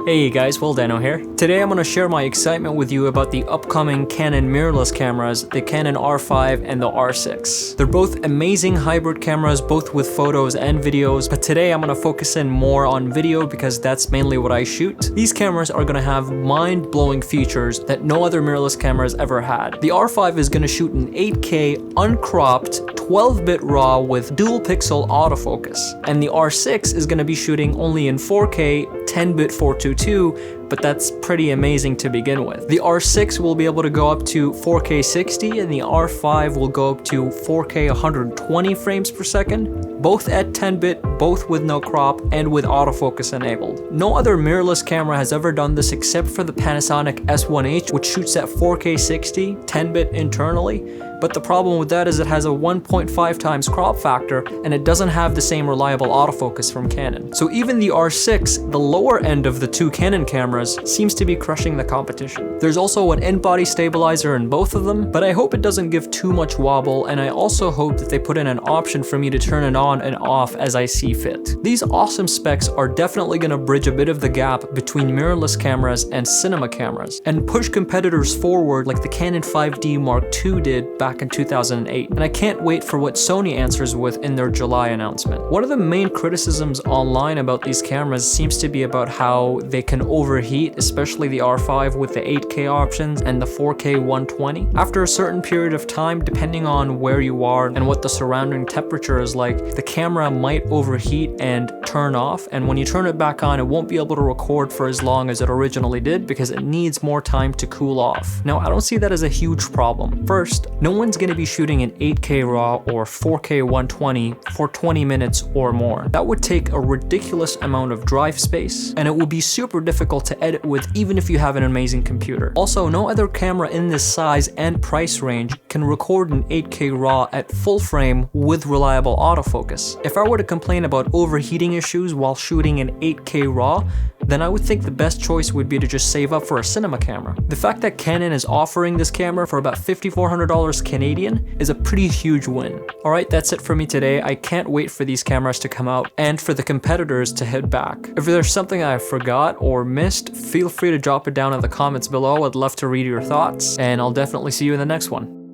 Hey guys, Will Dano here. Today I'm going to share my excitement with you about the upcoming Canon mirrorless cameras, the Canon R5 and the R6. They're both amazing hybrid cameras, both with photos and videos, but today I'm going to focus in more on video because that's mainly what I shoot. These cameras are going to have mind-blowing features that no other mirrorless cameras ever had. The R5 is going to shoot in 8K uncropped 12-bit RAW with dual pixel autofocus, and the R6 is going to be shooting only in 4K 10-bit 422, but that's pretty amazing to begin with. The R6 will be able to go up to 4K 60 and the R5 will go up to 4K 120 frames per second, both at 10-bit, both with no crop and with autofocus enabled. No other mirrorless camera has ever done this except for the Panasonic S1H, which shoots at 4K 60, 10-bit internally, but the problem with that is it has a 1.5 times crop factor and it doesn't have the same reliable autofocus from Canon. So even the R6, the lower end of the two Canon cameras, seems to be crushing the competition. There's also an in-body stabilizer in both of them, but I hope it doesn't give too much wobble, and I also hope that they put in an option for me to turn it on and off as I see fit. These awesome specs are definitely going to bridge a bit of the gap between mirrorless cameras and cinema cameras, and push competitors forward like the Canon 5D Mark II did back in 2008, and I can't wait for what Sony answers with in their July announcement. One of the main criticisms online about these cameras seems to be about how they can overheat, especially the R5 with the 8K options and the 4K 120. After a certain period of time, depending on where you are and what the surrounding temperature is like, the camera might overheat and turn off, and when you turn it back on, it won't be able to record for as long as it originally did because it needs more time to cool off. Now, I don't see that as a huge problem. First, no one's going to be shooting in 8K RAW or 4K 120 for 20 minutes or more. That would take a ridiculous amount of drive space, and it will be super difficult to edit with even if you have an amazing computer. Also, no other camera in this size and price range can record in 8K RAW at full frame with reliable autofocus. If I were to complain about overheating issues while shooting in 8K RAW, then I would think the best choice would be to just save up for a cinema camera. The fact that Canon is offering this camera for about $5,400 Canadian is a pretty huge win. Alright, that's it for me today. I can't wait for these cameras to come out and for the competitors to hit back. If there's something I forgot or missed, feel free to drop it down in the comments below. I'd love to read your thoughts, and I'll definitely see you in the next one.